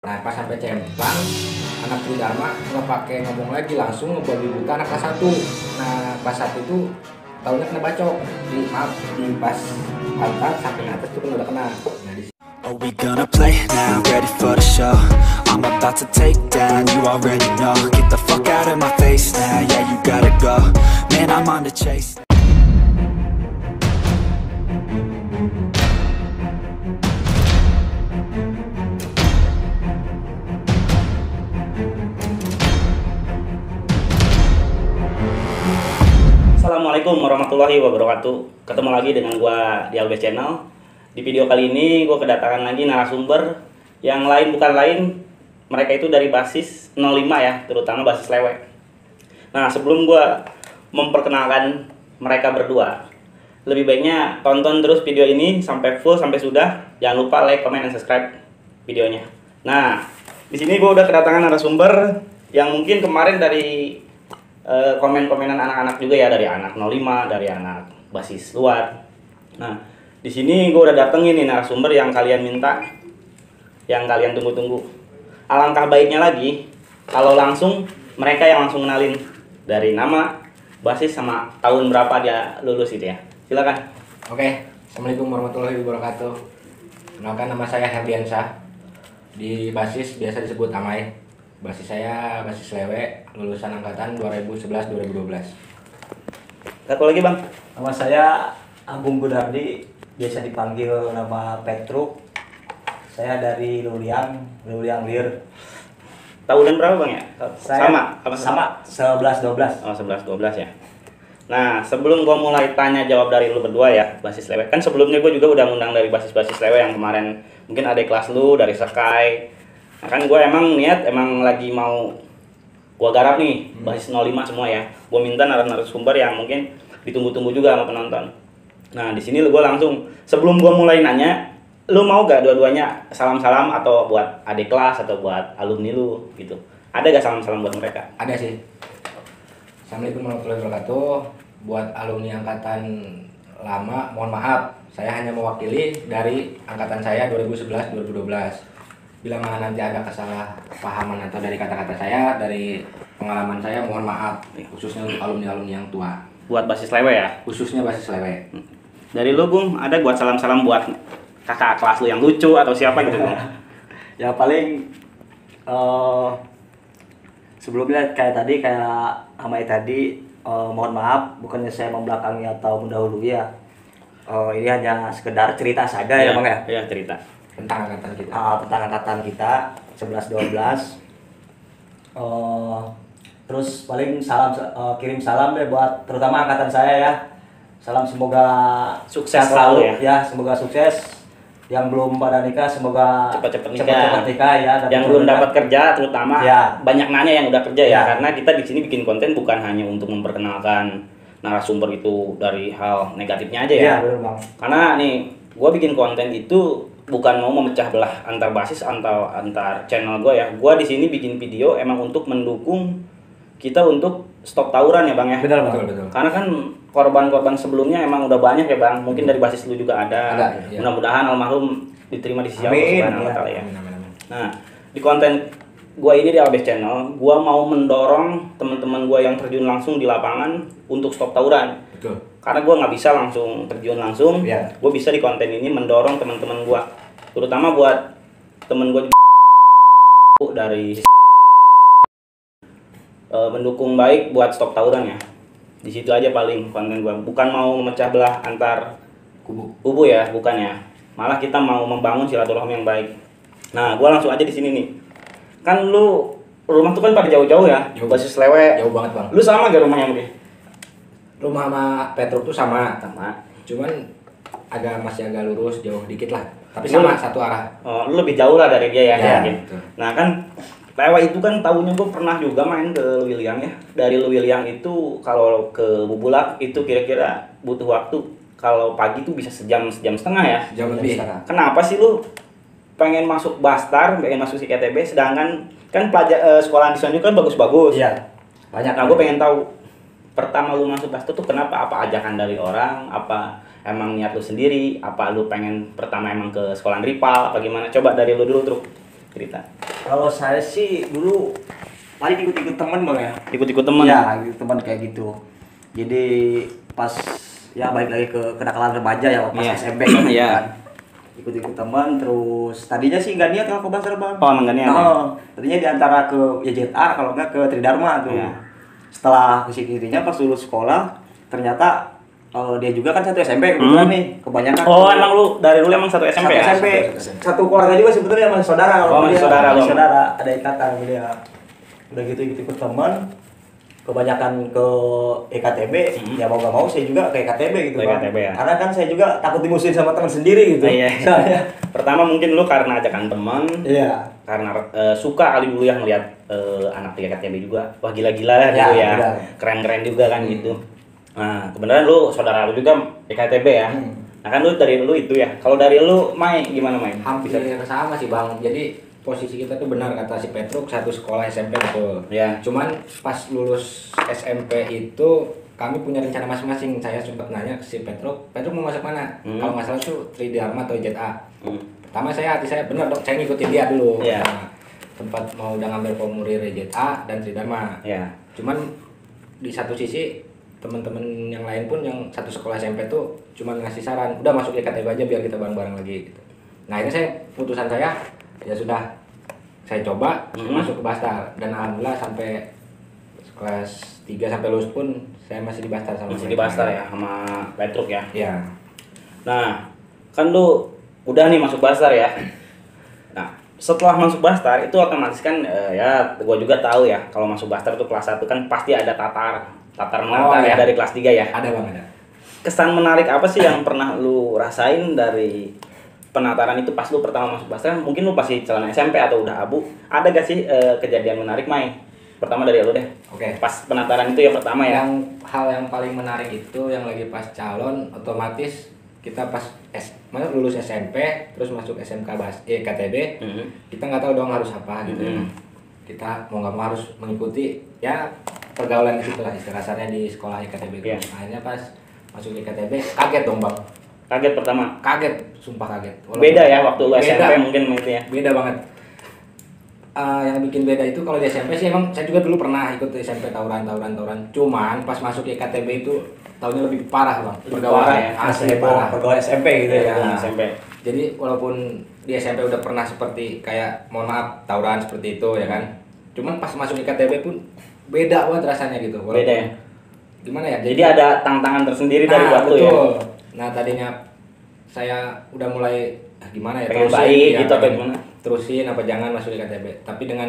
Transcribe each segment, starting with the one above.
Nah pas sampai Cemplang, anak Tridharma nggak pakai ngomong lagi, langsung ngebabi buta anak kelas 1. Nah pas saat itu tahunya kena bacok di pas pantat samping atas itu kan udah kena. Nah, Are we gonna play now? Ready for the show? I'm about to take down, you already know. Get the fuck out of my face now, yeah you gotta go. Man, I'm on the chase. Assalamualaikum warahmatullahi wabarakatuh. Ketemu lagi dengan gua di Albes Channel. Di video kali ini gua kedatangan lagi narasumber yang lain bukan lain, mereka itu dari basis 05 ya, terutama basis Lewe. Nah, sebelum gua memperkenalkan mereka berdua, lebih baiknya tonton terus video ini sampai full, sampai sudah. Jangan lupa like, comment, dan subscribe videonya. Nah, di sini gua udah kedatangan narasumber yang mungkin kemarin dari komen-komenan anak-anak juga ya, dari anak 05, dari anak basis luar. Nah, di sini gue udah datengin nih narasumber yang kalian minta, yang kalian tunggu-tunggu. Alangkah baiknya lagi kalau langsung mereka yang langsung kenalin dari nama, basis, sama tahun berapa dia lulus itu ya. Silakan. Oke, Assalamualaikum warahmatullahi wabarakatuh. Kenalkan, nama saya Herdiansyah. Di basis biasa disebut Amai. Basis saya basis Lewe, lulusan angkatan 2011-2012. Satu lagi bang. Nama saya Agung Gudardi, biasa dipanggil nama Petruk. Saya dari Luliang Lir. Tahunan berapa bang ya? Saya Sama? 11-12. Oh, 11-12 ya. Nah, sebelum gua mulai tanya jawab dari lu berdua ya, basis Lewe. Kan sebelumnya gua juga udah ngundang dari basis-basis Lewe yang kemarin. Mungkin ada kelas lu dari Sekai. Nah, kan gue emang niat, emang lagi mau gue garap nih basis 05 semua ya. Gue minta narasumber yang mungkin ditunggu-tunggu juga sama penonton. Nah, di sini gue langsung, sebelum gue mulai nanya, lu mau gak dua-duanya salam-salam atau buat adik kelas atau buat alumni lu gitu? Ada gak salam-salam buat mereka? Ada sih. Assalamualaikum warahmatullahi wabarakatuh. Buat alumni angkatan lama, mohon maaf, saya hanya mewakili dari angkatan saya 2011-2012. Bila mana nanti ada kesalahpahaman atau dari kata-kata saya, dari pengalaman saya, mohon maaf, khususnya untuk alumni-alumni yang tua. Buat basis Lewe ya? Khususnya basis Lewe. Dari lu Bung, ada buat salam-salam buat kakak kelas lu yang lucu atau siapa gitu Bung? Ya paling sebelumnya kayak Amai tadi, mohon maaf, bukannya saya membelakangi atau mendahului ya. Ini hanya sekedar cerita saja ya Bang ya? Iya, cerita. Tentang angkatan kita. Tentang angkatan kita 11-12. Terus paling kirim salam deh buat terutama angkatan saya ya. Salam semoga Sukses selalu ya. Semoga sukses. Yang belum pada nikah semoga Cepat-cepat nikah ya. Yang belum dapat kerja terutama ya. Banyak nanya yang udah kerja ya. Ya. Karena kita di sini bikin konten bukan hanya untuk memperkenalkan narasumber itu dari hal negatifnya aja ya. Iya, benar Bang. Karena nih, gua bikin konten itu bukan mau memecah belah antar basis atau antar channel gue ya. Gue di sini bikin video emang untuk mendukung kita untuk stop tawuran ya bang ya. Benar bang. Betul. Karena kan korban-korban sebelumnya emang udah banyak ya bang. Mungkin dari basis lu juga ada. Iya. Mudah-mudahan almarhum diterima di sisi Allah Subhanahu wa Ta'ala ya. Amin. Nah, di konten gue ini di Albes Channel, gue mau mendorong teman-teman gue yang terjun langsung di lapangan untuk stop tawuran. Betul. Karena gue nggak bisa langsung terjun langsung, Ya. gue bisa di konten ini mendorong teman-teman gue, terutama buat temen gue dari mendukung baik buat stop tawuran ya. Di situ aja paling konten gue, bukan mau memecah belah antar kubu ya, bukan ya. Malah kita mau membangun silaturahmi yang baik. Nah, gue langsung aja di sini nih. Kan lu rumah tuh kan pada jauh-jauh ya, Jauh. basis Lewe. Jauh banget bang. Lu sama gak rumahnya mungkin? Rumah sama Petruk tuh sama. Sama. Cuman masih agak lurus jauh dikit lah. Tapi sama satu arah. Oh, lu lebih jauh lah dari dia ya, Ya, mungkin. betul. Nah kan Lewe itu kan tahunya gue pernah juga main ke Luwiliang ya. Dari Luwiliang itu kalau ke Bubulak itu kira-kira butuh waktu. Kalau pagi tuh bisa sejam setengah ya. Jam lebih. Kenapa sih lu pengen masuk Bastar, pengen masuk IKTB, sedangkan kan sekolah di sana kan bagus-bagus. Iya. Banyak. Nah gue pengen tahu pertama lu masuk Bastar tuh kenapa? Apa ajakan dari orang? Apa emang niat lu sendiri? Apa lu pengen pertama emang ke sekolah rival? Apa gimana? Coba dari lu dulu Truk. cerita. Kalau saya sih dulu paling ikut-ikut teman bang ya. Ikut-ikut teman. Ya, ikut teman kayak gitu. Jadi pas ya balik lagi ke kenakalan remaja ya pas Iya. SMP kan. Iya. Ikut-ikut teman terus tadinya sih nggak niat ke Basar bang. Oh, emang nggak niat, ya? Tadinya diantara ke YZA kalau nggak ke Tridharma tuh. Iya. Setelah kesini pas lulus sekolah ternyata dia juga kan satu SMP kebetulan nih kebanyakan. Oh, emang lu dari dulu emang satu SMP satu ya? SMP. Satu keluarga juga sebetulnya masih saudara kalau Oh, masih dia. saudara Masih dong. saudara, ada ikatan dia. Udah gitu ikut teman kebanyakan ke EKTB, ya mau gak mau saya juga ke EKTB gitu Ke kan. EKTB ya? Karena kan saya juga takut dimusuhin sama teman sendiri gitu. Iya. Saya. Pertama mungkin lu karena ajakan teman, Iya. karena suka kali dulu ya ngeliat anak TKTB juga. Wah gila-gila lah gitu Ya, ya. benar. Keren-keren juga kan gitu. Nah, kebenaran lu saudara lu juga EKTB ya. Nah, kan lu dari lu itu ya. Kalau dari lu Mai gimana Mai? Hampir sama sih bang. Jadi posisi kita tuh benar kata si Petruk, satu sekolah SMP betul. Ya. Cuman pas lulus SMP itu kami punya rencana masing-masing. Saya sempat nanya ke si Petruk mau masuk mana? Kalau nggak salah tuh Tridharma atau ZA. Pertama hati saya benar dong, saya ngikutin dia dulu. Iya. Nah, tempat mau udah ngambil formulir ZA dan Tridharma. Ya. Cuman di satu sisi teman-teman yang lain pun yang satu sekolah SMP tuh cuman ngasih saran, udah masuk EKTB aja biar kita bareng-bareng lagi gitu. Nah akhirnya putusan saya ya sudah, saya coba masuk ke Bastar dan alhamdulillah sampai kelas 3 sampai lulus pun saya masih di Bastar sama Masih di Bastar ya sama Petruk ya. Iya. Nah, kan lu udah nih masuk Bastar ya. Nah, setelah masuk Bastar itu otomatis kan ya gua juga tahu ya kalau masuk Bastar tuh kelas 1 kan pasti ada tatar mengantar ya iya. dari kelas 3 ya. Ada bang, ada. Kesan menarik apa sih yang pernah lu rasain dari penataran itu pas lu pertama masuk Bastar? Mungkin lu pasti celana SMP atau udah abu. Ada gak sih kejadian menarik Mai? Pertama dari lu deh. Oke. Pas penataran itu yang pertama ya. Yang hal yang paling menarik itu yang lagi pas calon, otomatis kita pas lulus SMP terus masuk SMK KTB, kita nggak tahu dong harus apa gitu ya. Kita mau nggak mau harus mengikuti ya pergaulan di situ lah, istilahnya di sekolah IKTB. Iya. Akhirnya pas masuk IKTB kaget dong bang, Kaget pertama. kaget, sumpah kaget. Beda ya waktu lu Beda. SMP mungkin itu ya. Beda banget. Yang bikin beda itu kalau di SMP sih emang saya juga dulu pernah ikut SMP tawuran. Cuman pas masuk IKTB itu tahunnya lebih parah bang. Lebih parah ya? Asli parah. Pergaulan SMP gitu ya. Nah, SMP. Jadi walaupun di SMP udah pernah seperti kayak mohon maaf tawuran seperti itu ya kan. Cuman pas masuk IKTB pun beda banget rasanya gitu. Walaupun, Beda ya. Gimana ya? Jadi ada tantangan tersendiri dari waktu ya. betul. Nah tadinya saya udah mulai gimana ya? Pengen terusin, baik ya, gitu apa pengen gimana? Terusin apa jangan masuk IKTB. Tapi dengan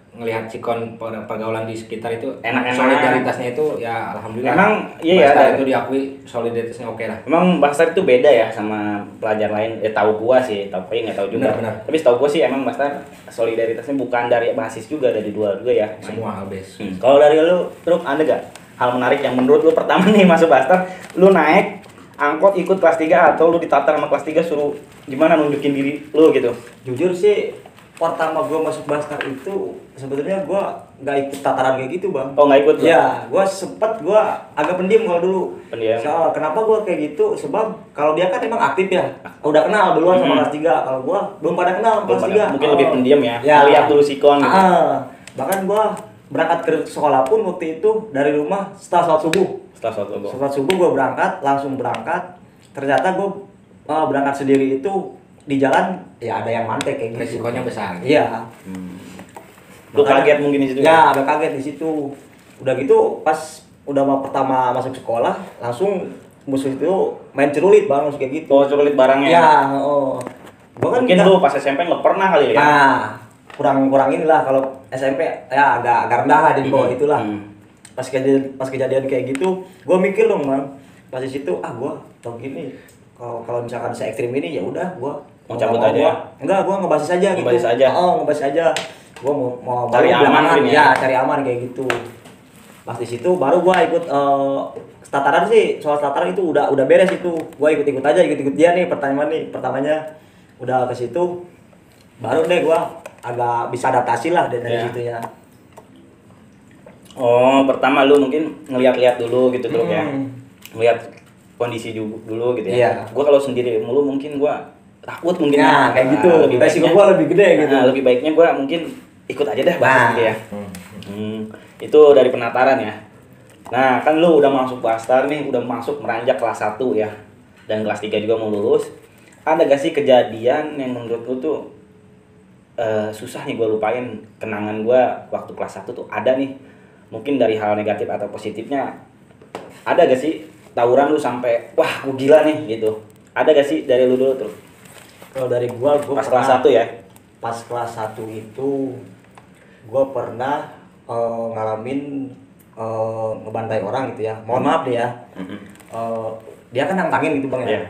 ngelihat sikon pergaulan di sekitar itu Enak-enak. solidaritasnya itu ya alhamdulillah. Emang iya ya, Bastar ada- itu diakui solidaritasnya oke lah. Emang Bastar itu beda ya sama pelajar lain. Tahu gua sih, tapi nggak tahu juga. Benar. Tapi setahu gua sih emang Bastar solidaritasnya bukan dari basis juga, dari dua juga ya. Semua habis. Kalau dari lu, Truk, ada gak hal menarik yang menurut lu pertama nih masuk Bastar, lu naik angkot ikut kelas 3 atau lu ditatar sama kelas 3 suruh gimana nunjukin diri lu gitu? Jujur sih pertama gue masuk Bastar itu sebetulnya gue nggak ikut tataran kayak gitu bang. Oh, nggak ikut lu? Ya, gue agak pendiam kalau dulu. Pendiam. So, kenapa gue kayak gitu? Sebab kalau dia kan emang aktif ya, udah kenal duluan sama kelas 3. Kalau gue belum pada kenal sama kelas 3. Mungkin lebih pendiam ya. Ya. Lihat dulu sikon gitu. Bahkan gue berangkat ke sekolah pun waktu itu dari rumah setelah sholat subuh. Setelah suatu gua. Sholat subuh gue langsung berangkat. Ternyata gue berangkat sendiri itu di jalan ya ada yang mantek kayak gitu. Resikonya besar. Iya. Lu kaget mungkin di situ. Ya, agak kaget di situ. Udah gitu pas udah pertama masuk sekolah langsung musuh itu main celurit bang, kayak gitu. Oh, celurit barangnya. Ya, Gua kan Mungkin nggak- lu pas SMP nggak pernah kali ya. Nah, kurang inilah kalau SMP ya agak rendah lah di bawah itulah. Pas kejadian kayak gitu, gua mikir dong bang. Pas di situ gua tau gini. Kalau misalkan se ekstrim ini ya udah gua Mau cabut aja ya? Enggak, gua ngebasis aja gitu. Ngebasis aja? Ngebasis aja. Gua mau Cari baru aman belakangan, mungkin ya, ya? cari aman kayak gitu. Pas di situ baru gua ikut tataran sih, soal tataran itu udah beres itu. Gua ikut dia nih pertamanya udah ke situ. Baru deh gua agak bisa adaptasi lah dari Ya. situ ya. Oh, pertama lu mungkin ngeliat-liat dulu gitu Truk ya. Hmm. Ngeliat kondisi dulu gitu ya. Iya. Gua kalau sendiri mulu mungkin gua takut mungkin. Nah, kayak gitu. Resiko baiknya- gua lebih gede gitu. lebih baiknya gua mungkin ikut aja deh basis Nah. gitu ya. Itu dari penataran ya. Nah, kan lu udah masuk Bastar nih, udah masuk meranjak kelas 1 ya. Dan kelas 3 juga mau lulus. Ada gak sih kejadian yang menurut lu tuh susah nih gue lupain kenangan gue waktu kelas 1 tuh ada nih. Mungkin dari hal negatif atau positifnya. Ada gak sih tawuran lu sampai wah gue gila nih gitu. Ada gak sih dari lu dulu tuh? Kalau dari gua Pas kelas 1 ya. Pas kelas 1 itu gua pernah ngalamin ngebantai orang gitu ya. Mohon maaf nih ya. Dia kan nantangin gitu Bang ya. Iya.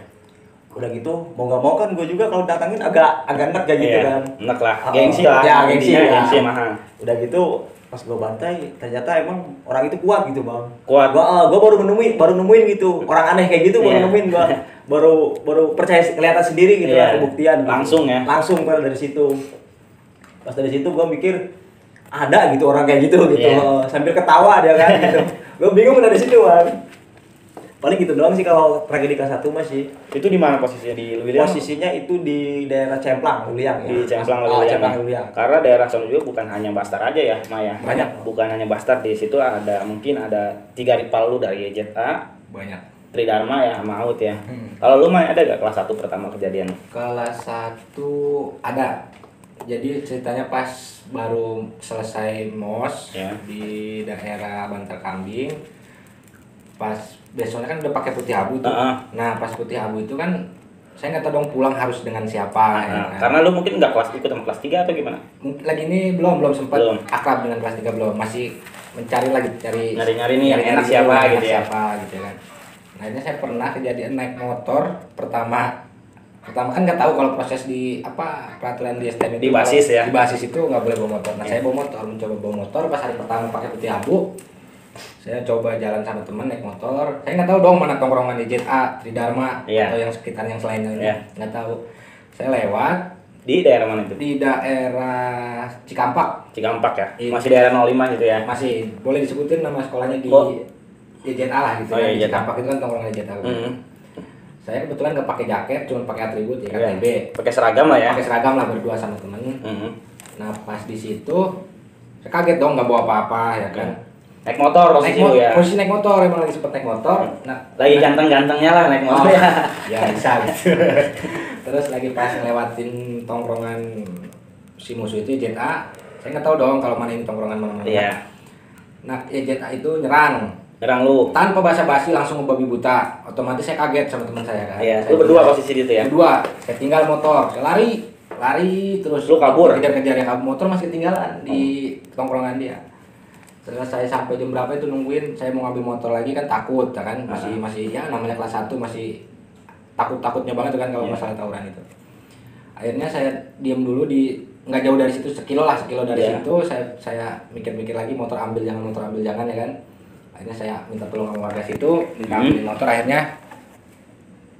Udah gitu mau nggak mau kan gue juga kalau datangin agak enak kayak gitu Iya, kan. enak lah. Gengsi lah. Ya, gengsi. Intinya Ya. Gengsi mahal. Udah gitu pas gue bantai ternyata emang orang itu kuat gitu Bang. Kuat. Gua baru nemuin gitu. Orang aneh kayak gitu baru Iya. nemuin gua. Baru percaya kelihatan sendiri gitu Iya. lah pembuktian. Gitu. Langsung ya. Langsung kan dari situ. Pas dari situ gua mikir ada gitu orang kayak gitu gitu. Iya. Sambil ketawa dia kan gitu. Gua bingung dari situ Bang. Paling gitu doang sih kalau tragedi kelas 1 masih. Itu di mana posisinya di Luwiliang? Posisinya itu di daerah Cemplang, Luliang ya. Di Cemplang Oh, Luwiliang. Cemplang Luliang. Karena daerah sana juga bukan hanya Bastar aja ya, Maya. Banyak. Bukan hanya Bastar, di situ ada mungkin ada 3 rival lu dari YZA, Banyak. Tridharma ya, sama Out ya. Kalau lu Maya ada gak kelas 1 pertama kejadian? Kelas 1 ada. Jadi ceritanya pas baru selesai MOS Ya. di daerah Bantar Kambing. Pas besoknya kan udah pakai putih abu tuh. Nah, pas putih abu itu kan saya nggak tahu dong pulang harus dengan siapa ya kan. Karena lu mungkin nggak kelas ikut sama kelas 3 atau gimana? Mungkin lagi ini belum sempat Belum. akrab dengan kelas 3 belum, masih mencari lagi Nyari-nyari nih yang enak siapa enak gitu ya. siapa gitu kan. Nah, ini saya pernah kejadian naik motor pertama kan nggak tahu kalau proses di peraturan di STM itu Di basis ya. di basis itu nggak boleh bawa motor. Nah, Iya. saya mencoba bawa motor pas hari pertama pakai putih abu. Saya coba jalan sama teman naik motor. Saya nggak tahu dong mana tongkrongan di JA, Tridharma Iya. atau yang sekitar yang selainnya. Iya. Nggak tahu. Saya lewat Di daerah mana itu? di daerah Cikampak. Cikampak ya? Iya. Masih daerah 05 gitu ya? Masih boleh disebutin nama sekolahnya di JZA lah gitu. Oh, iya, Di JZA. Cikampak itu kan tongkrongan JZA. Saya kebetulan nggak pakai jaket, cuma pakai atribut ya KTB. Pakai seragam lah ya? Pakai seragam lah berdua sama temen. Mhm. Nah, pas di situ saya kaget dong nggak bawa apa-apa ya kan. Naik motor posisi lu ya? Posisi naik motor, emang lagi sempet naik motor. Nah, Lagi ganteng-gantengnya lah naik motor oh, ya? ya bisa gitu. Terus lagi pas ngelewatin tongkrongan si musuh itu JZA, saya nggak tahu dong kalau mana ini tongkrongan mana. Iya. Nah, JZA itu nyerang Nyerang lu? tanpa basa-basi langsung ngebabi buta. Otomatis saya kaget sama teman saya kan. Iya, Saya lu berdua tinggal- posisi di itu ya? Berdua, saya tinggal motor, saya lari terus. Lu kabur? Kejar-kejar ya, kabur motor masih ketinggalan di tongkrongan dia. Terus saya sampai jam berapa itu nungguin, saya mau ngambil motor lagi kan takut ya kan, masih ya namanya kelas 1 masih takutnya banget kan kalau Iya. masalah tawuran itu. Akhirnya saya diam dulu di nggak jauh dari situ, sekilo dari Iya. situ saya mikir-mikir lagi motor ambil jangan ya kan. Akhirnya saya minta tolong sama warga situ, minta ambil motor, akhirnya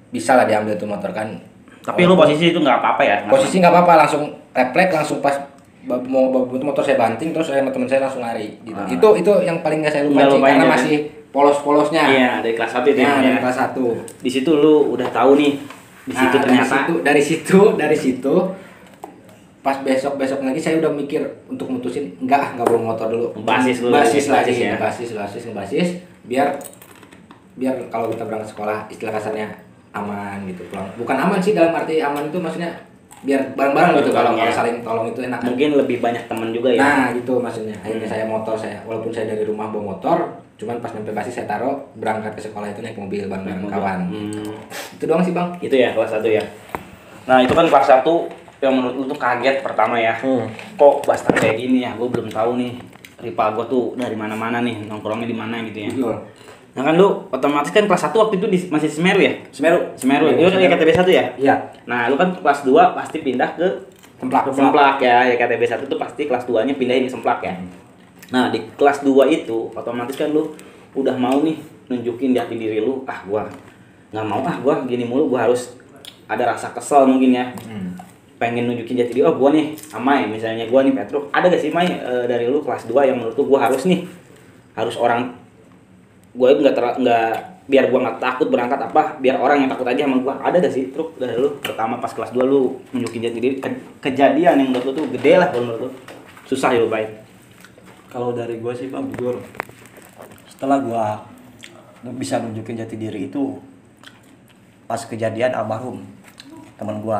bisa lah diambil tuh motor kan. Tapi lu posisi itu nggak apa-apa ya? Posisi nggak apa-apa, langsung refleks, langsung pas mau motor saya banting, terus saya sama teman saya langsung lari gitu. Itu yang paling nggak saya lupain Nggak sih, lupain karena ya, masih polos-polosnya. Iya, dari kelas 1 itu Nah, ya? dari kelas 1. Di situ lu udah tahu nih. Di situ Nah, ternyata. dari situ pas besok lagi saya udah mikir untuk mutusin nggak bawa motor dulu. Basis dulu, basis lagi basis ya. ngebasis biar kalau kita berangkat sekolah istilah kasarnya aman gitu pulang. Bukan aman sih dalam arti aman itu maksudnya biar bareng-bareng gitu, kalau Ya. saling tolong itu enak. Mungkin lebih banyak teman juga ya? Nah gitu maksudnya. Akhirnya saya walaupun saya dari rumah bawa motor, cuman pas nyampe basis saya taruh, berangkat ke sekolah itu naik mobil bareng kawan. Itu doang sih Bang. Itu ya kelas 1 ya. Nah, itu kan kelas 1 yang menurut lu tuh kaget pertama ya. Kok Bastar kayak gini ya? Gue belum tahu nih. Rival gue tuh dari mana-mana nih, nongkrongnya di mana gitu ya. Betul. Nah kan lu otomatis kan kelas 1 waktu itu masih Semeru ya? Semeru. Semeru. Itu kan YKTB 1 ya? Iya. Nah, lu kan kelas 2 pasti pindah ke Semplak ya. YKTB 1 tuh pasti kelas 2-nya pindahin ke Semplak ya. Nah, di kelas 2 itu otomatis kan lu udah mau nih nunjukin di hati diri lu, gua nggak mau gua gini mulu, gua harus ada rasa kesel mungkin ya. Pengen nunjukin jati diri, gua nih Amai misalnya, gua nih Petro. Ada gak sih Mai dari lu kelas 2 yang menurut lu gua harus orang gue nggak biar gua nggak takut berangkat apa, biar orang yang takut aja sama gua. Ada gak sih truk dari lu pertama pas kelas 2 lu nunjukin jati diri, kejadian yang menurut lu tuh gede lah kalau menurut lu, susah ya lupain? Kalau dari gue sih bang, jujur, setelah gue bisa nunjukin jati diri itu pas kejadian almarhum teman gue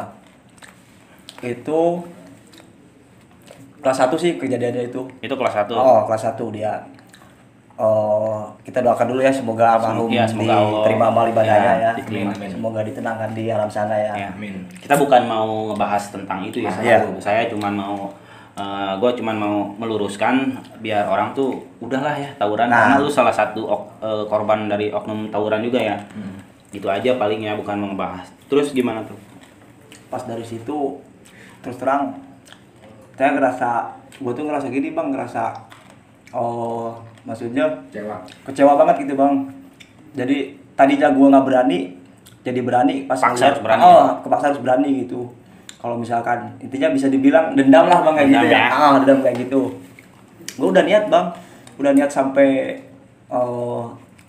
itu kelas 1 sih kejadiannya itu. Itu kelas 1. Oh kelas 1 dia. Kita doakan dulu ya semoga almarhum Ya, semoga Allah diterima amal ibadahnya ya. diterima. Semoga ditenangkan di alam sana ya. Ya, kita bukan mau ngebahas tentang itu ya, saya cuman mau gue cuman mau meluruskan biar orang tuh udahlah ya tawuran, karena lu salah satu korban dari oknum tawuran juga ya. Gitu aja paling ya, bukan mau ngebahas. Terus gimana tuh? Pas dari situ terus terang saya gue tuh ngerasa gini bang, maksudnya kecewa banget gitu bang. Jadi tadinya gue nggak berani, jadi berani pas Paksa harus berani. kepaksa harus berani gitu. Kalau misalkan intinya bisa dibilang dendam lah bang kayak Dendam gitu ya. ya. Dendam kayak gitu. Gue udah niat bang, udah niat sampai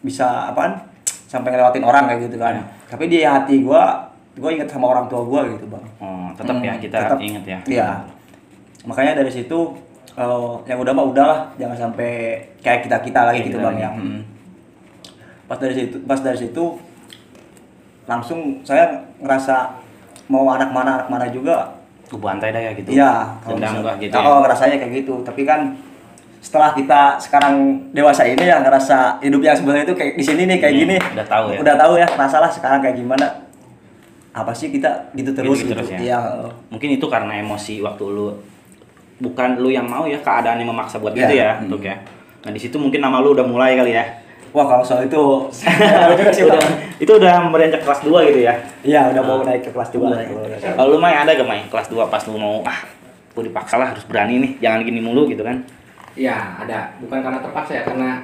bisa apaan? Sampai ngelewatin orang kayak gitu kan. Tapi di hati gue ingat sama orang tua gue gitu bang. Tetap ya kita tetap, inget ya. Iya. Makanya dari situ yang udah mah udahlah, jangan sampai kayak kita lagi gitu bang ya. Pas dari situ langsung saya ngerasa mau anak mana juga Gue bantai dah ya gitu. iya Dendam gua gitu ya. ngerasanya kayak gitu. Tapi kan setelah kita sekarang dewasa ini ya ngerasa hidup yang sebenarnya itu kayak di sini nih kayak gini, udah tahu ya. udah tahu ya masalah sekarang kayak gimana, apa sih kita gitu terus Gitu gitu, terus ya. iya. Mungkin itu karena emosi waktu lu, bukan lu yang mau ya, keadaan yang memaksa buat Iya. gitu ya, untuk ya. Nah di situ mungkin nama lu udah mulai kali ya. Wah kalau soal itu juga sih Bang. Itu udah beranjak kelas 2 gitu ya. Iya udah mau naik ke kelas 2. Kalau lu main ada gak main kelas 2 pas lu mau gue dipaksa lah harus berani nih, jangan gini mulu gitu kan? Ya ada, bukan karena terpaksa ya, karena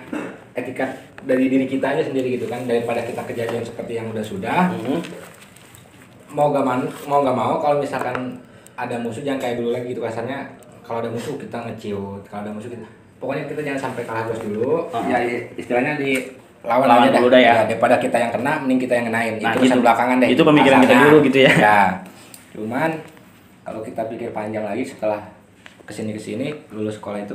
etika dari diri kita aja sendiri gitu kan, daripada kita kejadian seperti yang sudah. Mau gak mau kalau misalkan ada musuh jangan kayak dulu lagi gitu kasarnya. Kalau ada musuh kita ngeciut, kalau ada musuh kita pokoknya kita jangan sampai kalah terus dulu. Ya istilahnya di lawan aja dulu dah ya. Daripada kita yang kena mending kita yang kenain. Nah, itu urusan belakangan deh. Itu pemikiran kita Kasarnya. dulu gitu ya. Ya. Cuman kalau kita pikir panjang lagi setelah kesini lulus sekolah itu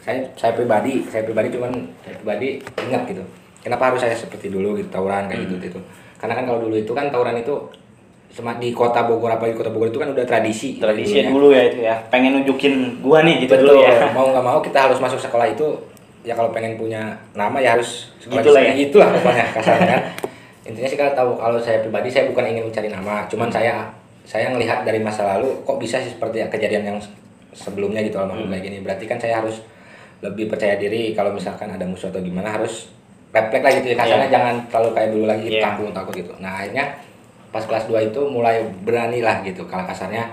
saya pribadi ingat gitu. Kenapa harus saya seperti dulu gitu tawuran kayak gitu. Karena kan kalau dulu itu kan tawuran itu di kota Bogor, apalagi kota Bogor itu kan udah tradisi Dulu ya itu ya, pengen nunjukin gua nih gitu. Betul, dulu ya. mau nggak mau kita harus masuk sekolah itu ya, kalau pengen punya nama ya harus sekolah Gitulah ya. gitulah pokoknya kasarnya kan. Intinya sih kalau saya pribadi saya bukan ingin mencari nama, cuman saya ngelihat dari masa lalu kok bisa sih seperti kejadian yang sebelumnya gitu almarhum kayak gini. Berarti kan saya harus lebih percaya diri kalau misalkan ada musuh atau gimana harus refleks lah gitu ya kasarnya, jangan terlalu kayak dulu lagi takut gitu. Nah akhirnya pas kelas 2 itu mulai berani lah gitu, kalau kasarnya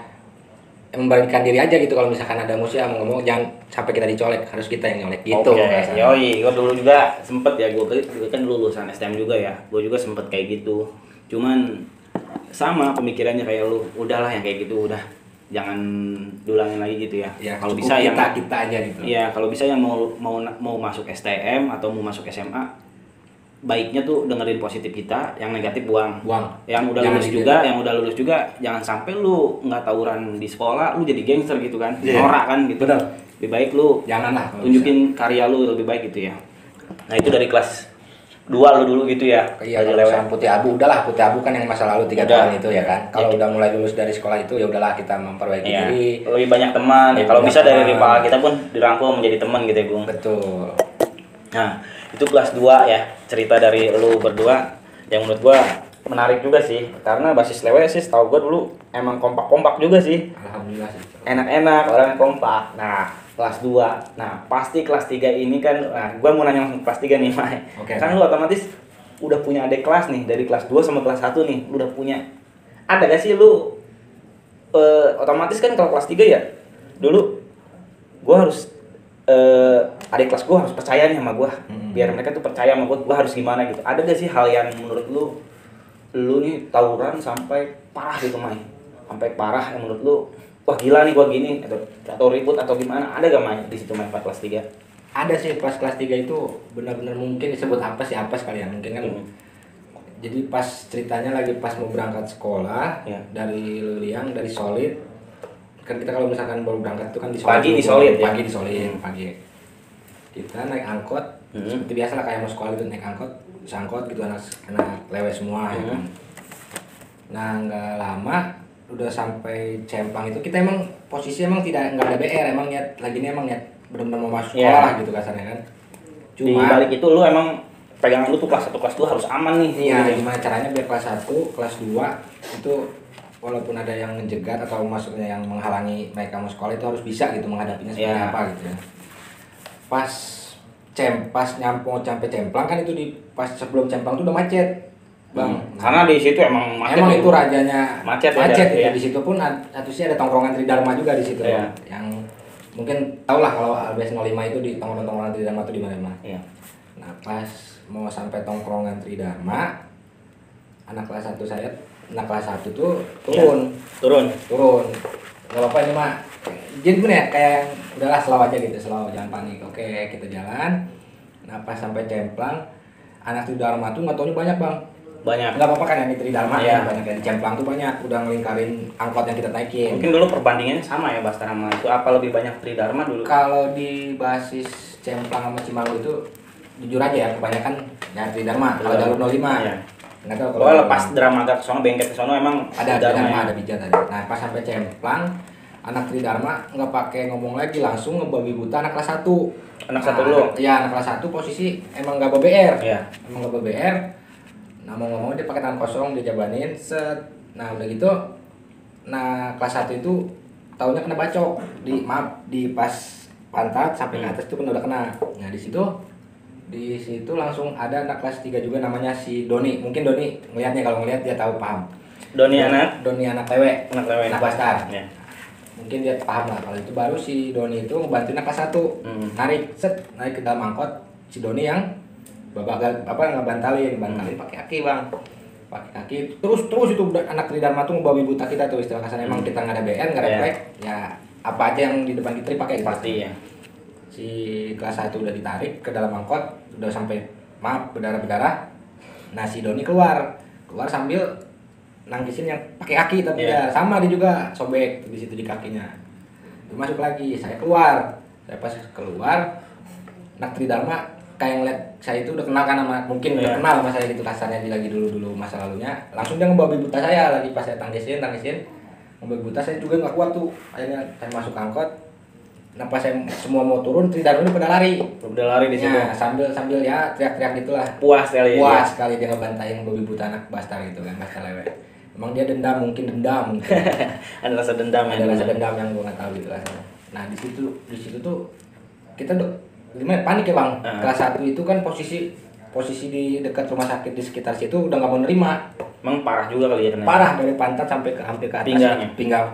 memberanikan diri aja gitu, kalau misalkan ada musuh yang ngomong jangan sampai kita dicolek, harus kita yang nyolek gitu. Yoi, gue dulu juga sempet ya, gue kan lulusan STM juga ya, gue juga sempet kayak gitu. Cuman sama pemikirannya kayak lu, udahlah yang kayak gitu udah jangan diulangin lagi gitu ya. Ya kalau bisa kita aja gitu. Iya, kalau bisa yang mau masuk STM atau mau masuk SMA, baiknya tuh dengerin positif kita, yang negatif buang. Yang udah lulus juga jangan sampai lu nggak tawuran di sekolah lu jadi gangster gitu kan, norak kan gitu. Benar. Lebih baik lu Janganlah tunjukin karya lu lebih baik gitu ya. Nah itu dari kelas 2 lu dulu gitu ya. Iya, kalau misalkan putih abu kan yang masa lalu 3 tahun itu ya kan. Kalau udah mulai lulus dari sekolah itu ya udahlah kita memperbaiki diri. Lebih banyak teman ya, kalau bisa dari rival kita pun dirangkul menjadi teman gitu ya, Gung. Betul. Nah, itu kelas 2 ya, cerita dari lu berdua yang menurut gua menarik juga sih, karena basis lewe sih setahu gua dulu emang kompak-kompak juga sih. Alhamdulillah sih. Enak-enak, orang kompak. Nah, kelas 2. Nah, pasti kelas 3 ini kan, gua mau nanya langsung kelas 3 nih, Mai. Oke. Kan lu otomatis udah punya adik kelas nih, dari kelas 2 sama kelas 1 nih, lu udah punya. Ada gak sih lu otomatis kan kalau kelas 3 ya, dulu gua harus adik kelas gue harus percaya nih sama gue, biar mereka tuh percaya sama gue harus gimana gitu. Ada gak sih hal yang menurut lu nih tawuran sampai parah gitu, Mai? Sampai parah yang menurut lu, wah gila nih gue gini, atau ribut atau gimana? Ada gak, Mai, di situ, Mai, pas kelas 3? Ada sih pas kelas 3 itu benar-benar mungkin disebut apes ya, apes kali ya, mungkin kan Jadi pas ceritanya lagi pas mau berangkat sekolah Ya. dari Liliang, dari Solid. Kan kita kalau misalkan baru berangkat itu kan di Pagi dulu. di Solid, ya? Pagi di Solid, pagi. Kita naik angkot, seperti biasa lah kayak mau sekolah itu naik angkot, sangkot gitu anak lewe semua ya kan. Nah nggak lama udah sampai Cemplang itu kita emang posisi emang nggak ada BR, emang niat lagi ini emang niat benar-benar mau masuk sekolah lah gitu kasarnya kan. Di balik itu lu emang pegangan lu tuh kelas 1 kelas 2 harus aman nih. Iya, gimana caranya biar kelas 1, kelas 2 itu walaupun ada yang menjegat atau maksudnya yang menghalangi mereka mau sekolah itu harus bisa gitu menghadapinya seperti Iya. apa gitu ya. Pas sampai Cemplang kan itu di pas sebelum Cemplang itu udah macet. Bang. Karena di situ emang macet. Emang ya. itu rajanya Macet macet ya, itu. ya. Di situ pun satu sih ada tongkrongan Tridharma juga di situ. Iya. Yang mungkin tau lah kalau ABS 05 itu di tongkrongan Tridharma itu di mana-mana. Iya. Nah pas mau sampai tongkrongan Tridharma, anak kelas 1 saya, anak kelas 1 tuh turun. Gak apa-apa ini mah. Jadi pun ya kayak udahlah slow aja gitu, slow jangan panik. Oke kita jalan. Nah pas sampai Cemplang, anak Tridharma tuh nggak taunya banyak bang. Banyak. Nggak apa-apa kan yang di Tridharma Iya. ya banyak, yang di Cemplang tuh banyak, udah ngelingkarin angkot yang kita naikin. Mungkin dulu perbandingannya sama ya Bastar sama itu, apa lebih banyak Tridharma dulu? Kalau di basis Cemplang sama Cimangu itu jujur aja ya kebanyakan ya Tridharma. Kalau jalur 05 Iya. nggak tahu kalau Kalau lepas drama agak ke sono, bengket ke sono emang ada Tridharma Tridharma, ya? ada bijak tadi. Nah pas sampai Cemplang, anak Tridharma nggak pakai ngomong lagi, langsung ngebabi buta anak kelas 1. Anak satu dulu? Iya anak kelas 1 posisi emang nggak bawa BR. Iya. Emang nggak bawa BR. Nah mau ngomong dia pakai tangan kosong, dia jabanin set. Nah udah gitu, nah kelas 1 itu taunya kena bacok di pas pantat sampai ke atas itu kan udah kena. Nah di situ langsung ada anak kelas 3 juga namanya si Doni. Mungkin Doni ngelihatnya, kalau ngelihat dia tahu paham. Doni anak lewe. anak lewe. Anak Bastar. Ya. Mungkin dia paham lah. Kalau itu baru si Doni itu ngebantuin anak kelas 1. Narik ke dalam angkot. Si Doni yang ngebantalin pakai kaki bang, pakai kaki terus itu anak Tridharma tuh ngebawa buta kita tuh istilah kasarnya. Emang kita nggak ada BN, nggak ada Iya. flag, ya apa aja yang di depan kita dipakai gitu. Pasti ya. Si kelas 1 udah ditarik ke dalam angkot, udah sampai berdarah. Nah si Doni keluar sambil nangkisin yang pakai kaki, tapi Iya. ya sama dia juga sobek di situ di kakinya. Dia masuk lagi, saya keluar. Saya pas keluar, anak Tridharma kayak ngeliat saya itu udah kenal kan sama, mungkin udah Iya. kenal sama saya gitu kasarnya, dia lagi dulu masa lalunya. Langsung dia ngebawa buta saya lagi pas saya tangkisin ngebawa buta. Saya juga nggak kuat tuh, akhirnya saya masuk angkot. Nah pas saya semua mau turun, Tridharma ini pada lari. Udah lari di situ. Ya, sambil ya teriak-teriak gitulah. Puas kali ya. Puas sekali dia ngebantai ngebawa buta anak Bastar gitu kan, Bastar lewe. Emang dia mungkin dendam. Gitu. Ada rasa dendam ya. Ada rasa dendam yang gua nggak tahu gitu lah. Nah di situ tuh kita gimana panik ya bang. Kelas 1 itu kan posisi di dekat rumah sakit di sekitar situ udah nggak mau nerima. Emang parah juga kali ya kena. Parah dari pantat sampai ke hampir ke atas Pinggang.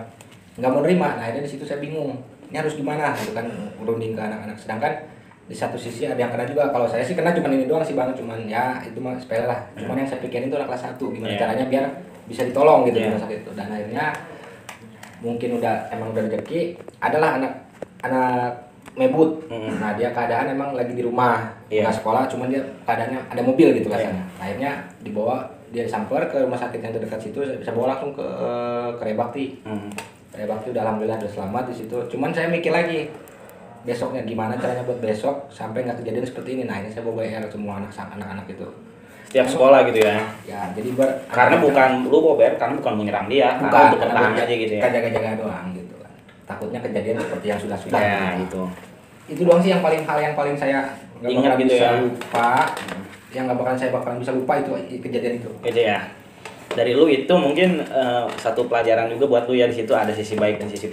nggak mau nerima. Nah akhirnya di situ saya bingung, ini harus gimana gitu kan, runding ke anak-anak. Sedangkan di satu sisi ada yang kena juga. Kalau saya sih kena cuma ini doang sih bang, cuman ya itu mah sepele lah. Cuman yang saya pikirin itu anak kelas 1 gimana caranya biar bisa ditolong gitu di rumah sakit itu. Dan akhirnya mungkin emang udah rezeki, adalah anak mebut. Nah dia keadaan emang lagi di rumah, nggak sekolah, cuman dia keadaannya ada mobil gitu kasarnya. Akhirnya dibawa, dia disamper ke rumah sakit yang terdekat situ. Saya bisa bawa langsung ke Bakti. Bakti udah alhamdulillah udah selamat di situ. Cuman saya mikir lagi besoknya gimana caranya buat besok sampai nggak kejadian seperti ini. Nah ini saya bawa BR semua anak-anak itu. Setiap sekolah gitu ya. Ya jadi karena bukan lu bawa BR, karena bukan menyerang dia, karena untuk bertahan aja gitu ya. Jaga-jaga doang gitu kan. Takutnya kejadian seperti yang sudah Ya gitu. Itu doang sih yang paling saya nggak Ingat bakalan gitu bisa ya. lupa. Yang nggak bakalan bisa lupa itu kejadian itu. Gitu ya. Dari lu itu mungkin satu pelajaran juga buat lu ya, di situ ada sisi baik dan sisi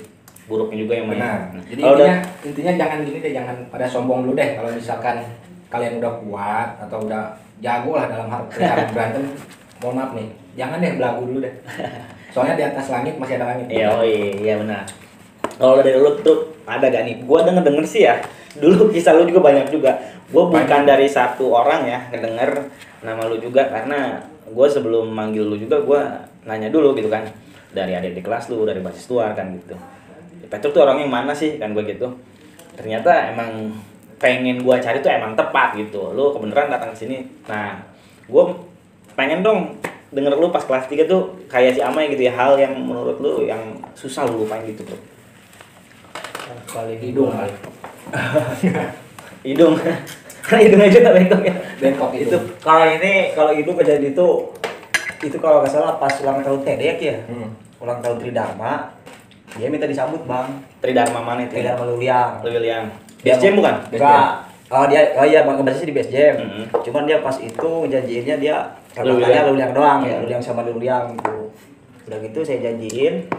buruknya juga yang Benar. Jadi kalau intinya jangan gini deh, jangan pada sombong dulu deh. Kalau misalkan kalian udah kuat atau udah jago lah dalam hal berantem, mohon maaf nih, jangan deh belagu dulu deh. Soalnya di atas langit masih ada langit. Iya benar. Kalau dari lu tuh ada gak nih? Gua denger sih ya. Dulu kisah lu juga banyak juga. Gua bukan dari satu orang ya ngedenger nama lu juga, karena gua sebelum manggil lu juga gua nanya dulu gitu kan. Dari adik di kelas lu, dari basis tua kan gitu. Petruk tuh orang yang mana sih kan gua gitu. Ternyata emang pengen gua cari tuh emang tepat gitu. Lu kebenaran datang ke sini. Nah, gua pengen dong denger lu pas kelas 3 tuh kayak si Amai gitu ya, hal yang menurut lu yang susah lu lupain gitu bro. Paling Hidung kali. Hidung. Karena hidungnya juga bengkok ya. Bengkok Itu kalau hidung kejadian itu kalau nggak salah pas ulang tahun Tedek ya. Ulang tahun Tridharma, dia minta disambut bang. Tridharma mana itu? Tridharma Luliang. Luliang. BSJM bukan? Enggak. Iya bang, basisnya di BSJM. Cuman dia pas itu janjiinnya dia katanya Luliang doang ya, Luliang sama Luliang gitu. Udah gitu saya janjiin.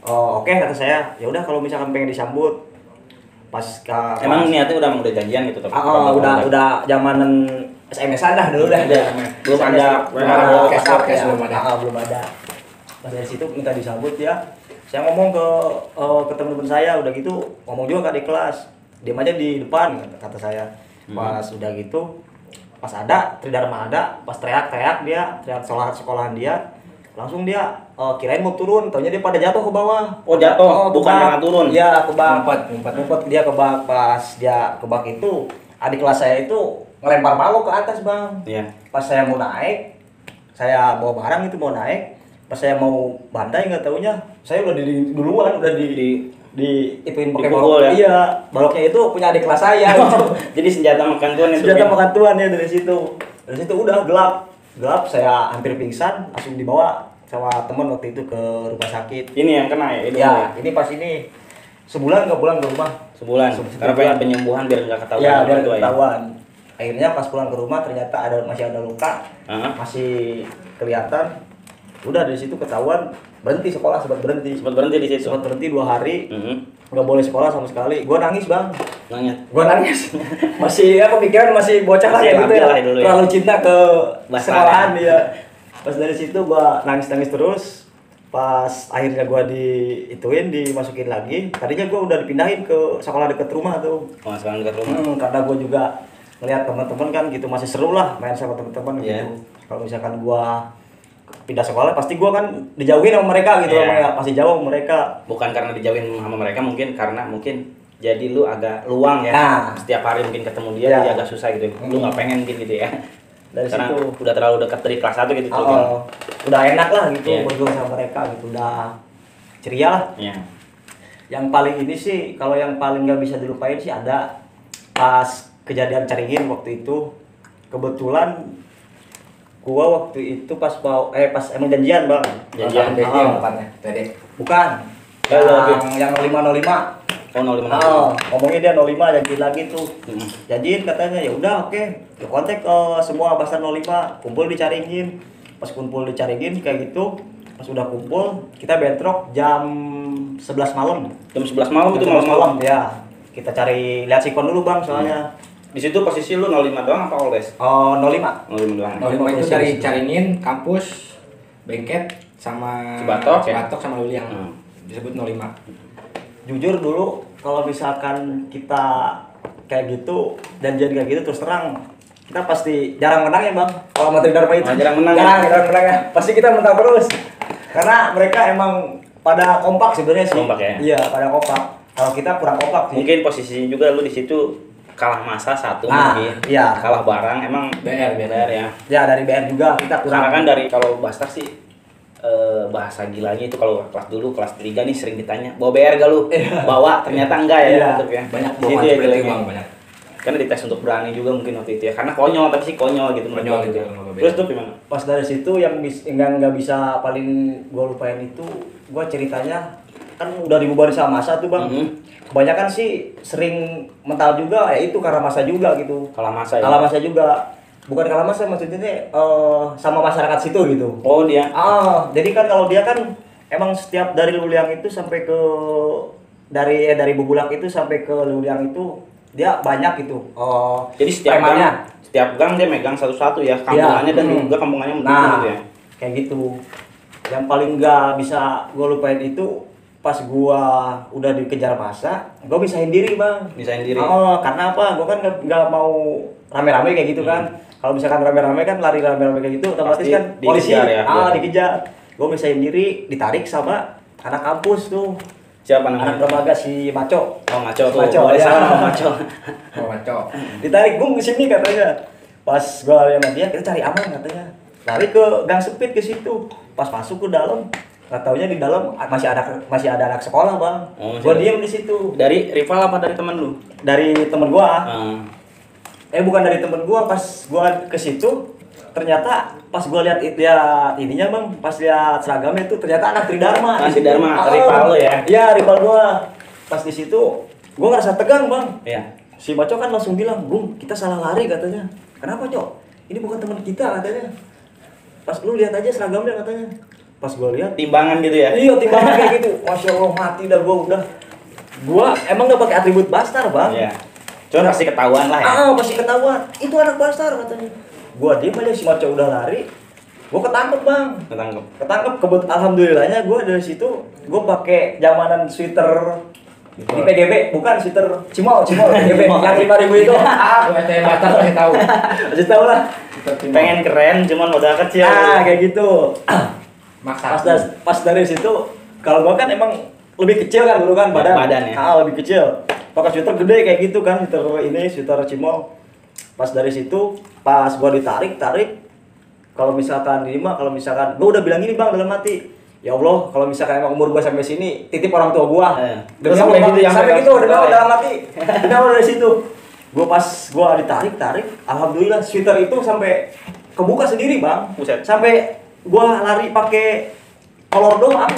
Oh oke, kata saya, ya udah kalau misalkan pengen disambut pas Emang niatnya udah janjian gitu tapi udah zamanan SMS-an dah dulu dah. Belum ada cash belum ada. Belum ada. Pas dari situ minta disambut ya. Saya ngomong ke teman-teman saya, udah gitu ngomong juga ke di kelas. Diam aja di depan kata saya. Pas udah gitu, pas ada Tridharma ada, pas teriak dia, teriak sekolahan dia, langsung dia kirain mau turun, taunya dia pada jatuh ke bawah. Oh jatuh, bukan karena turun. Iya, ke bak. Ngumpet. Dia ke bak. Pas dia ke bak itu, adik kelas saya itu ngelempar balok ke atas, Bang. Iya. Pas saya mau naik, saya bawa barang itu mau naik, pas saya mau bantai nggak taunya, saya udah duluan, udah ituin pakai dipukul balok. ya? Iya, baloknya itu punya adik kelas saya. Jadi senjata makan tuan itu. Senjata makan tuan ya dari situ. Dari situ udah gelap, saya hampir pingsan, langsung dibawa sama teman waktu itu ke rumah sakit. Ini yang kena ya? Ya, ini pas ini sebulan nggak pulang ke rumah. Sebulan. Karena pengen penyembuhan biar nggak ketahuan. Ya, biar tua ketahuan. Akhirnya pas pulang ke rumah ternyata masih ada luka, masih kelihatan. Udah dari situ ketahuan, berhenti sekolah, sempat berhenti di situ. Sempat berhenti 2 hari. Nggak boleh sekolah sama sekali. Gua nangis, Bang. Gua nangis. Masih pemikiran masih bocah lah ya gitu ya. Terlalu cinta ke sekolahan dia. Pas dari situ gua nangis terus. Pas akhirnya gua dimasukin lagi. Tadinya gua udah dipindahin ke sekolah dekat rumah tuh. Oh, sekolah dekat rumah. Karena gua juga ngeliat teman-teman kan gitu masih seru lah main sama teman-teman gitu. Kalau misalkan gua pindah sekolah pasti gua kan dijauhin sama mereka gitu, pasti jauh sama mereka. Bukan karena dijauhin sama mereka, mungkin karena jadi lu agak luang ya. Setiap hari mungkin ketemu dia, dia agak susah gitu. Lu nggak pengen mungkin gitu ya. Dari karena situ udah terlalu dekat dari kelas 1 gitu. Udah enak lah gitu bergaul sama mereka gitu, udah ceria lah. Yang paling ini sih, kalau yang paling nggak bisa dilupain sih ada pas kejadian Caringin waktu itu. Kebetulan gua waktu itu pas emang janjian, Bang. Janjian tempatnya. Bukan. Yang 0505. Oh, 05. Ngomongnya dia 05 janjiin lagi tuh. Janjiin katanya ya udah oke. Ya kontak semua Basar 05, kumpul di Caringin. Pas kumpul di Caringin kayak gitu, pas udah kumpul, kita bentrok jam 11 malam. Jam 11 malam itu malam ya. Kita cari lihat sikon dulu, Bang, soalnya. Di situ posisi lu 05 doang apa always? 05. 05 doang. 05 itu dari Caringin, kampus, Bengket, sama Cibatok sama Luliang. Disebut 05. Jujur dulu kalau misalkan kita kayak gitu dan jadi kayak gitu terus terang kita pasti jarang menang ya, Bang. Kalau sama Tridharma itu jarang menang ya. Pasti kita menang terus. Karena mereka emang pada kompak sebenarnya sih. Kompak ya? Iya, pada kompak. Kalau kita kurang kompak sih. Mungkin posisinya juga lu di situ kalah masa 1 mungkin. Iya. Kalah barang emang BR ya. Ya dari BR juga kita kurang. Karena kan dari kalau Bastar sih bahasa gilanya itu kalau kelas 3 nih sering ditanya bawa BR gak lu? Bawa, ternyata enggak ya. Banyak gitu ya Bang, banyak. Karena dites untuk berani juga mungkin waktu itu ya. Karena konyol, tapi sih konyol gitu. Konyol gitu. Terus tuh gimana? Pas dari situ yang nggak bisa paling gue lupain itu, gue ceritanya kan udah dibubarin sama masa tuh, Bang. Kebanyakan sih sering mental juga, ya itu karena masa juga gitu. Kalah masa ya? Kalah masa juga. Bukan kalah masa, maksudnya sama masyarakat situ gitu. Oh dia? Jadi kan kalau dia kan emang setiap dari Luliang itu sampai ke dari Bubulak itu sampai ke Luliang itu dia banyak gitu. Jadi setiap gang dia megang satu-satu ya, kampungannya dan juga kampungannya mendukung gitu ya. Kayak gitu. Yang paling nggak bisa gue lupain itu pas gua udah dikejar masa, gua misahin diri, Bang. Misahin diri. Karena apa? Gua kan nggak mau rame-rame kayak gitu kan. Kalau misalkan rame-rame kan lari rame-rame kayak gitu, otomatis kan polisi dikejar. Gua misahin diri, ditarik sama anak kampus tuh. Siapa namanya? Anak remaga si Maco. Oh, Maco tuh. Maco, Maco. Ditarik, Bung, ke sini katanya. Pas gua lari sama dia, kita cari aman katanya. lari ke gang sempit ke situ. Pas masuk ke dalam, nggak taunya di dalam masih ada anak sekolah bang. Gua diem di situ. Dari rival apa dari temen lu? Dari temen gua. Ah. Bukan dari temen gua. Pas gua ke situ, ternyata pas gua lihat ininya bang, pas lihat seragamnya itu ternyata anak Tridharma. Anak Tridharma, rival lu ya? Iya, rival gua. Pas di situ, gua ngerasa tegang bang. Iya. Si Maco kan langsung bilang, Bung, kita salah lari katanya. Kenapa Cok? Ini bukan teman kita katanya. Pas lu lihat aja seragamnya katanya. Pas gua lihat, Timbangan gitu ya? iya timbangan kayak gitu. Masya Allah mati dah gua udah. Gua emang gak pakai atribut Bastar bang. Iya. Cuma pasti ketahuan lah ya. Pasti ketahuan. Itu anak Bastar katanya. Gua diem aja si Maco udah lari. Gua ketangkep bang. Ketangkep. Alhamdulillahnya gua dari situ gua pakai zamanan sweater di PGB, bukan sweater Cimol PGB yang 5.000 itu. Saya Bastar pasti tahu. Masih tahu lah. Pengen keren, cuman modal kecil. Kayak gitu. Maksa. Pas dari situ, kalau gua kan emang lebih kecil kan dulu kan Badan ya? lebih kecil. Pakai sweater gede kayak gitu kan, sweater Cimol. Pas dari situ, pas gua ditarik, kalau misalkan gua udah bilang gini bang dalam hati, ya Allah, kalau misalkan emang umur gua sampai sini, titip orang tua gua. Terus Demi sampai Allah, gitu yang sampai pegang gitu, sweater ya? dalam hati. Kenapa dari situ? Gua ditarik, alhamdulillah sweater itu sampai kebuka sendiri bang. Buset. Sampai gua lari pakai kolor doang.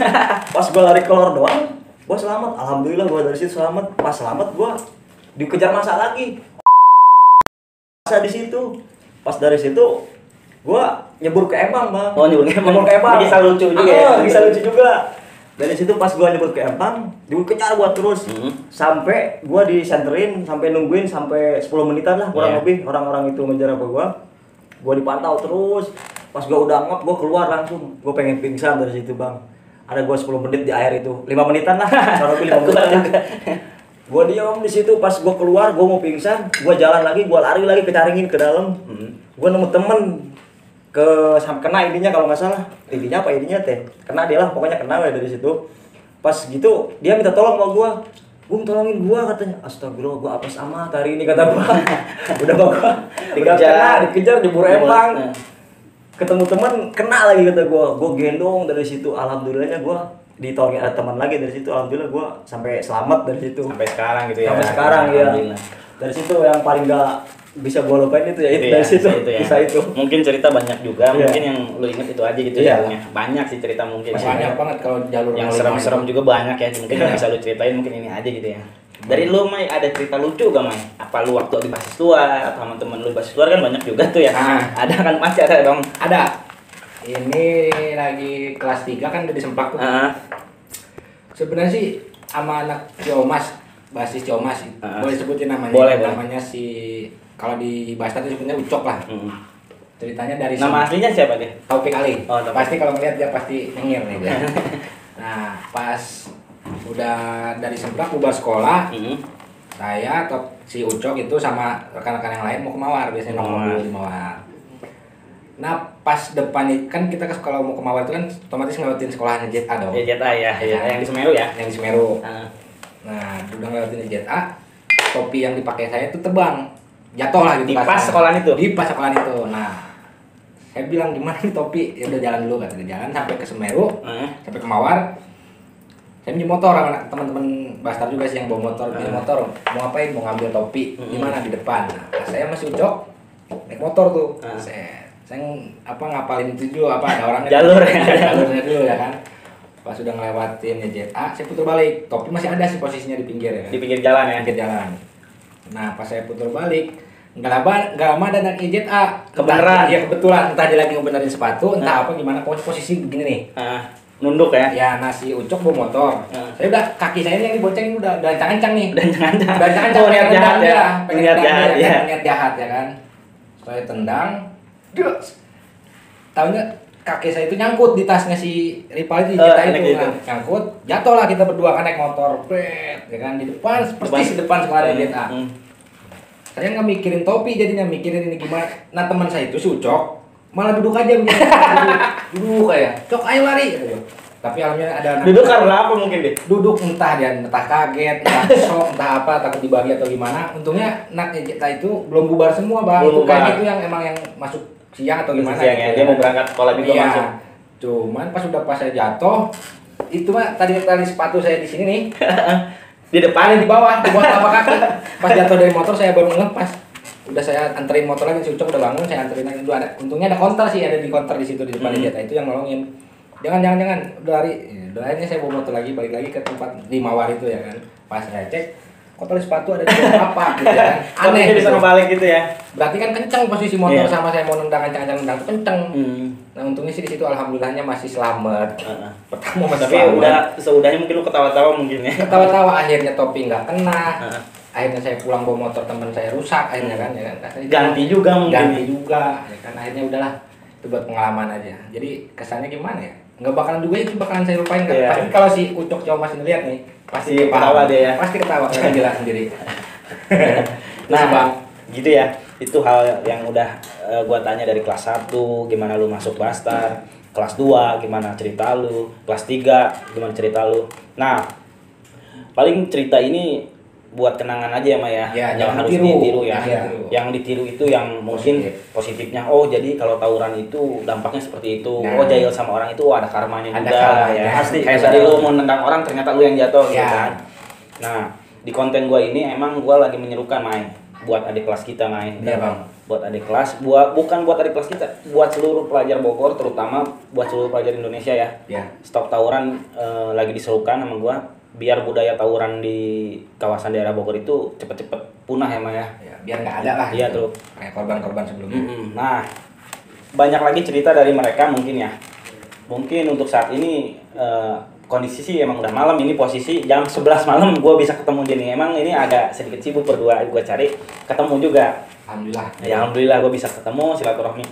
Pas gua lari kolor doang, gua selamat. Alhamdulillah gua dari situ selamat. Pas selamat gua dikejar masa lagi. Masa di situ. Pas dari situ gua nyebur ke Empang, Bang. Oh, nyebur ke Empang. Ini kisah lucu juga ya? Kisah lucu juga. Dari situ pas gua nyebur ke Empang, dikejar gua terus. Sampai gua disenterin, sampai nungguin sampai 10 menitan lah kurang lebih orang-orang itu ngejar apa gua. Gua dipantau terus. Pas gua udah ngap, gua keluar langsung. Gua pengen pingsan dari situ, Bang. Ada gua 10 menit di air itu. 5 menitan lah. Kurang lebih 5 menitan. Gua diam di situ, pas gua keluar, gua mau pingsan, gua jalan lagi, gua lari lagi ke Caringin ke dalam. Gua nemu temen kena ininya kalau nggak salah. Ininya apa ininya teh? Kena dia lah, pokoknya kena ya dari situ. Pas gitu, dia minta tolong sama gua. Bung, tolongin gua katanya. Astagfirullah, gua apes amat hari ini kata gua. Udah gua dikejar di Buru Empang. Ketemu teman kena lagi kata gua gendong dari situ. Alhamdulillahnya gua ditolongin ada teman lagi dari situ. Alhamdulillah gua sampai selamat dari situ. Sampai sekarang gitu ya. Sampai sekarang ya. Dari situ yang paling gak bisa gua lupain itu ya itu dari situ. Kisah itu. Mungkin cerita banyak juga, mungkin yang lu inget itu aja gitu ya. Banyak sih cerita mungkin. Banyak banget kalau jalur yang serem-serem juga banyak ya. Mungkin yang bisa lu ceritain mungkin ini aja gitu ya. Dari lu Mai ada cerita lucu gak Mai? Apa lu waktu di basis luar atau sama temen lu basis luar kan banyak juga tuh ya. Ada kan pasti ada dong. Ada. Ini lagi kelas 3 kan udah disempak tuh. Sebenarnya sih sama anak Ciomas, basis Ciomas. Boleh sebutin namanya. Boleh. Namanya si kalau di Bastar itu sebenarnya Ucok lah. Ceritanya dari nama aslinya siapa dia? Taufik Ali. Oh, Taufik. Pasti kalau ngeliat dia pasti nyengir nih dia. Nah, pas udah dari Semplak bubar sekolah, saya atau si Ucok itu sama rekan-rekan yang lain mau ke Mawar, biasanya nongkrong dulu di Mawar. Nah, pas depan kan kita kalau mau ke Mawar itu kan otomatis ngelewatin sekolahan JA dong. JA ya, yang di Semeru ya. Yang di Semeru. Nah, udah ngelewatin JA, topi yang dipakai saya itu terbang, jatuh lah gitu. Di pas sekolahan itu. Di pas sekolahan itu. Nah, saya bilang gimana nih topi? Ya udah jalan dulu katanya, jalan sampai ke Semeru, sampai ke Mawar. Saya pinjam motor sama teman-teman Bastar juga sih yang bawa motor, pinjam motor. Mau ngapain? Mau ngambil topi di mana di depan. Nah, saya masih Ucok naik motor tuh. Saya ngapalin itu juga ada orangnya. Jalurnya dulu ya kan. Pas sudah ngelewatin JA, saya putar balik. Topi masih ada sih posisinya di pinggir ya. Di pinggir jalan ya. Pinggir jalan. Nah, pas saya putar balik, nggak lama ada anak JA kebenaran. Ya kebetulan entah dia lagi ngebenerin sepatu, entah apa gimana posisi begini nih. Nunduk ya? Ya, nasi Ucok bawa motor. Saya udah kaki saya yang dibonceng udah ancang-ancang nih. Udah ancang-ancang. Oh, niat jahat ya. Pengen niat jahat ya kan. Saya tendang. Tahunya kaki saya itu nyangkut di tasnya si Rival itu nyangkut. Jatuh lah kita berdua kan naik motor. Ya kan di depan, persis di depan sekolah JA. Saya nggak mikirin topi jadinya, mikirin ini gimana. Nah, teman saya itu si Ucok malah duduk aja begini. Duduk kayak, "Cok, ayo lari." Tapi alhamdulillah ada anak. Duduk karena apa mungkin deh? Duduk entah kaget, entah shock, entah apa, takut dibagi atau gimana. Untungnya anak JA itu belum bubar semua, Bang. Itu kayaknya itu yang emang yang masuk siang atau gimana siang ya, gitu dia mau berangkat sekolah juga iya. masuk. Cuman pas saya jatuh, itu mah tadi sepatu saya di sini nih. Di depan di bawah, di bawah telapak kaki. Pas jatuh dari motor saya baru ngelepas. Udah saya anterin motor lagi, si Ucok udah bangun, saya anterin lagi. Untungnya ada counter sih, ada di counter di situ di depan dia. Itu yang nolongin. Jangan, udah lari. Udah akhirnya saya bawa motor lagi, balik lagi ke tempat di Mawar itu ya kan. Pas saya cek, kotor sepatu ada di bawah apa gitu ya kan. Aneh bisa gitu. ngebalik gitu ya. Berarti kan kenceng posisi motor Iya. sama saya mau nendang kencang tuh kenceng. Hmm. Nah untungnya sih di situ alhamdulillahnya masih selamat. Pertama masih Tapi selamat. udah seudahnya mungkin lu ketawa-tawa mungkin ya. Ketawa-tawa akhirnya topi nggak kena. Heeh. Akhirnya saya pulang bawa motor teman saya rusak akhirnya kan ya kan. Ganti juga mungkin. Ganti juga ya kan akhirnya udahlah itu buat pengalaman aja. Jadi kesannya gimana ya? Nggak bakalan juga itu bakalan saya lupain kan. Iya. Pasti kalau si Ucok Jawa masih ngeliat nih pasti ketawa dia ya. Pasti ketawa karena gila sendiri. Nah, Bang. gitu ya. Itu hal yang udah gua tanya dari kelas 1, gimana lu masuk Bastar, kelas 2 gimana cerita lu, kelas 3 gimana cerita lu. Nah, paling cerita ini buat kenangan aja ya Maya. Ya, Yang jangan harus ditiru. ditiru ya. Iya. Yang ditiru itu yang mungkin positifnya. Oh, jadi kalau tawuran itu dampaknya seperti itu. Nah. Oh, jahil sama orang itu ada karmanya Ada juga karmanya, ya. pasti. Kayak tadi lu mau nendang orang ternyata lu yang jatuh gitu Ya. kan. Nah, di konten gua ini emang gua lagi menyerukan Mai buat adik kelas kita Mai. Iya, Bang. Buat adik kelas, bukan buat adik kelas kita, buat seluruh pelajar Bogor, terutama buat seluruh pelajar Indonesia ya. Ya. Stop tawuran lagi diserukan sama gua biar budaya tawuran di kawasan daerah Bogor itu cepet-cepet punah ya Maya. Ya, biar nggak ada lah. Iya, gitu. tuh. Kayak korban-korban sebelumnya. Nah, banyak lagi cerita dari mereka mungkin ya. Mungkin untuk saat ini kondisi sih emang udah malam, ini posisi jam 11 malam gue bisa ketemu dia nih. Emang ini agak sedikit sibuk berdua, gue cari ketemu juga. Alhamdulillah. Ya alhamdulillah gue bisa ketemu silaturahmi.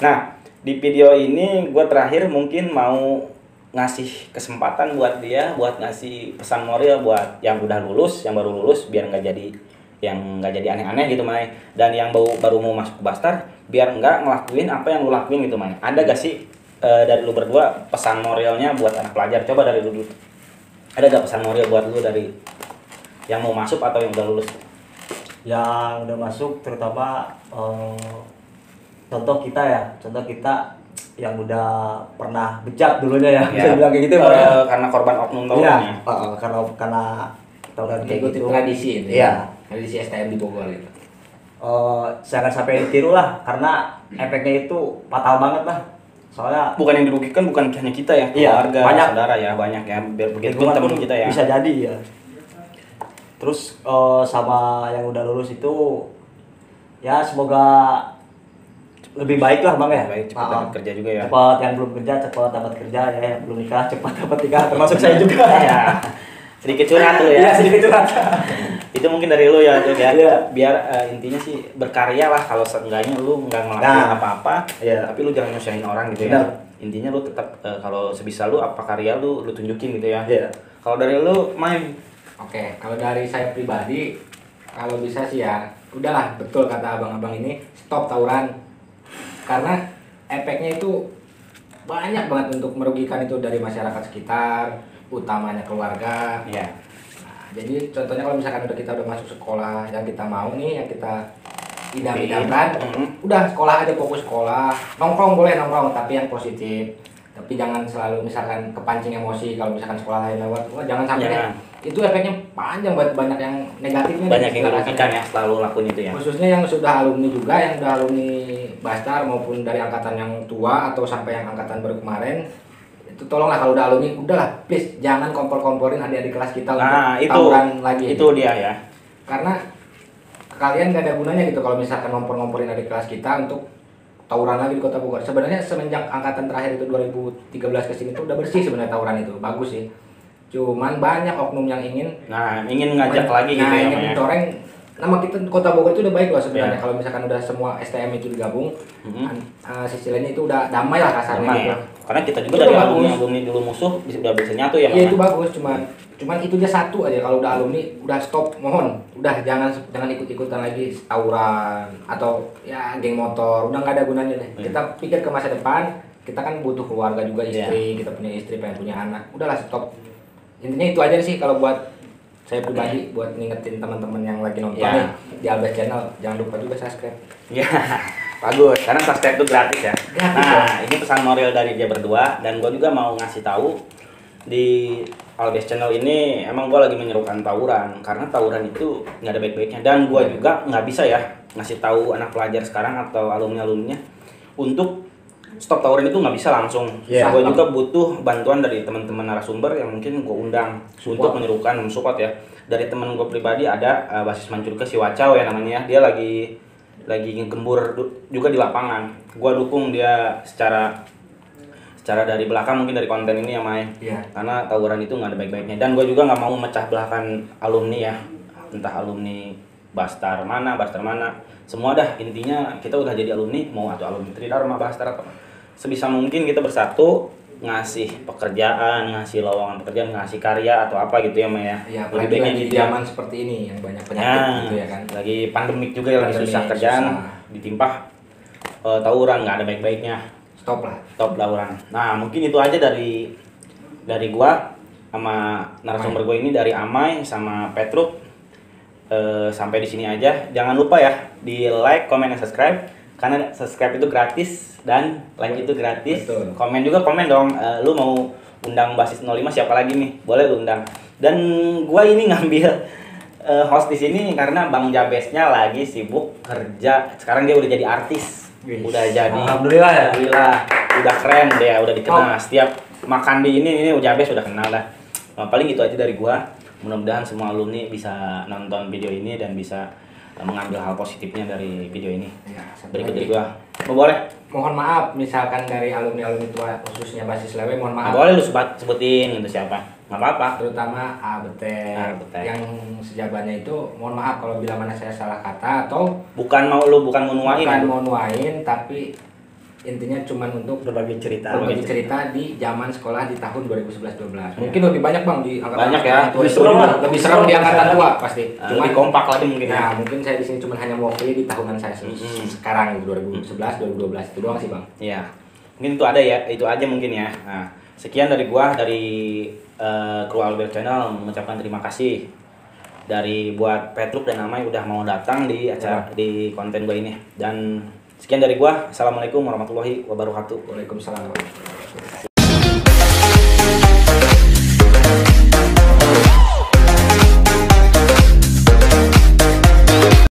Nah, di video ini gue terakhir mungkin mau ngasih kesempatan buat dia buat ngasih pesan moral buat yang udah lulus, yang baru lulus biar nggak jadi aneh-aneh gitu Mai. Dan yang baru mau masuk ke Bastar biar nggak ngelakuin apa yang lu lakuin gitu Mai. Ada gak sih dari lu berdua pesan moralnya buat anak pelajar? Coba dari lu dulu. Ada gak pesan moral buat lu dari yang mau masuk atau yang udah lulus? Yang udah masuk terutama contoh kita yang udah pernah bejat dulunya ya, bisa bilang kayak gitu ya. Karena korban oknum Iya, tawuran ya. karena tawuran kayak Ikutin gitu. tradisi itu. Iya. Tradisi STM di Bogor itu. Jangan sampai ditiru lah, karena efeknya itu fatal banget lah. Soalnya Bukan yang dirugikan bukan hanya kita ya, Iya, keluarga, banyak. saudara ya, banyak ya. Biar begitu lingkungan teman pun kita ya. bisa jadi ya. Terus sama yang udah lulus itu ya semoga lebih baik lah Bang ya. Baik, cepat dapat kerja juga ya. Cepat yang belum kerja cepat dapat kerja ya, yang belum nikah cepat dapat nikah, termasuk saya juga. Ya. Sedikit curhat tuh ya. Iya, sedikit curhat. Itu mungkin dari lu ya, tuh ya. Iya. Biar intinya sih berkarya lah, kalau seenggaknya lu nggak ngelakuin Nah. apa-apa, Iya. tapi lu jangan nyusahin orang gitu ya. Benar. Intinya lu tetap kalau sebisa lu apa karya lu tunjukin gitu ya. Iya. Kalau dari lu main Oke, kalau dari saya pribadi, kalau bisa sih ya, udahlah betul kata abang-abang ini, stop tawuran. Karena efeknya itu banyak banget untuk merugikan itu dari masyarakat sekitar, utamanya keluarga. ya. Nah, jadi contohnya kalau misalkan kita udah masuk sekolah yang kita mau nih, yang kita idam-idamkan, udah sekolah aja, fokus sekolah, nongkrong boleh nongkrong, tapi yang positif. Tapi jangan selalu misalkan kepancing emosi kalau misalkan sekolah lain lewat, wah, jangan sampai Jangan. itu efeknya panjang buat banyak yang negatifnya. Banyak yang Setelah dirugikan ya selalu lakuin itu ya. khususnya yang sudah alumni juga, yang sudah alumni Bastar maupun dari angkatan yang tua atau sampai yang angkatan baru kemarin, itu tolonglah kalau udah alumni, udahlah please jangan kompor-komporin adik-adik kelas kita Nah, untuk itu tawuran lagi. itu dia ya. Karena kalian gak ada gunanya gitu kalau misalkan ngompor-ngomporin adik kelas kita untuk tawuran lagi di Kota Bogor. Sebenarnya semenjak angkatan terakhir itu 2013 ke sini tuh udah bersih sebenarnya tawuran itu, bagus sih. Cuman banyak oknum yang ingin Ingin ngajak lagi gitu ya. ingin Maya. mencoreng nama kita Kota Bogor itu udah baik loh sebenarnya. Ya. Kalau misalkan udah semua STM itu digabung, Mhm. sisi lainnya itu udah damai lah kasarnya Damai gitu. ya. Karena kita juga Itu dari bagus. alumni dulu musuh udah bisa nyatu ya. Iya Mama? itu bagus, cuman itu aja satu aja, kalau udah alumni udah stop, mohon udah jangan ikut-ikutan lagi tawuran atau ya geng motor, udah nggak ada gunanya deh. Iya. Kita pikir ke masa depan, kita kan butuh keluarga juga, istri, kita punya istri, pengen punya anak, udahlah stop. Intinya itu aja sih kalau buat saya pribadi, buat ngingetin teman-teman yang lagi nonton Ya. nih di Albert Channel, jangan lupa juga subscribe. Ya. Bagus, karena subscribe itu gratis ya. Gratis, Nah, ini pesan moral dari dia berdua, dan gue juga mau ngasih tahu di Albes Channel ini emang gue lagi menyerukan tawuran, karena tawuran itu nggak ada baik-baiknya, dan gue juga nggak bisa ya ngasih tahu anak pelajar sekarang atau alumni-alumninya untuk stop tawuran itu nggak bisa langsung. Yeah. Gue juga butuh bantuan dari teman-teman narasumber yang mungkin gue undang untuk menyerukan, mensupport ya. Dari teman gue pribadi ada basis Mancurga si Wacau ya namanya, dia lagi ngegembur juga di lapangan. Gua dukung dia secara dari belakang, mungkin dari konten ini ya Mai. Iya. Karena tawuran itu nggak ada baik-baiknya, dan gue juga nggak mau memecah belahkan alumni ya, entah alumni Bastar mana, semua dah, intinya kita udah jadi alumni, mau atau alumni Tridharma, Bastar atau sebisa mungkin kita bersatu ngasih pekerjaan, ngasih lowongan pekerjaan, ngasih karya atau apa gitu ya Mai ya. Iya, Lebih apalagi baiknya lagi gitu di ya. zaman seperti ini yang banyak penyakit gitu ya kan. Lagi pandemik juga ya, lagi Pandemi, susah kerjaan, susah. ditimpa tawuran, nggak ada baik-baiknya. Stop lah. Top tawuran. Nah, mungkin itu aja dari gua sama narasumber gue ini, dari Amai sama Petruk. Sampai di sini aja. Jangan lupa ya di like, comment, dan subscribe, karena subscribe itu gratis dan like itu gratis. Betul. Komen juga, komen dong. Lu mau undang Basis 05 siapa lagi nih? Boleh lu undang. Dan gua ini ngambil host di sini karena Bang Jabesnya lagi sibuk kerja. Sekarang dia udah jadi artis. Wih. Udah jadi. Alhamdulillah ya. Alhamdulillah. Udah keren deh, udah dikenal. Setiap makan di ini Jabes udah kenal dah. Nah, paling itu aja dari gua. Mudah-mudahan semua alumni bisa nonton video ini dan bisa mengambil hal positifnya dari video ini. Ya, satu Berikut lagi. dari gua. Boleh? Mohon maaf misalkan dari alumni tua khususnya Basis Lewe, mohon maaf. Boleh lu sebutin itu siapa? Nggak apa-apa. Terutama Betek Ah, Betek. yang sejabatannya itu, mohon maaf kalau bila mana saya salah kata atau Bukan mau nuain. bukan mau nuain, tapi intinya cuman untuk Berbagi cerita. berbagi cerita di zaman sekolah di tahun 2011-12. Mungkin lebih banyak Bang di angkatan Banyak ya. tua Lebih itu. seru lah. Lebih serem di angkatan tua pasti. Lebih kompak lagi mungkin ya. Nah, mungkin saya di sini cuma hanya mewakili di tahunan saya sekarang 2011 2012 itu doang sih, Bang. Iya. Mungkin itu ada ya, itu aja mungkin ya. Nah, sekian dari gua, dari kru Albert Channel, mengucapkan terima kasih dari buat Petruk dan Amai udah mau datang di acara di konten gua ini. Dan sekian dari gua. Assalamualaikum warahmatullahi wabarakatuh. Waalaikumsalam.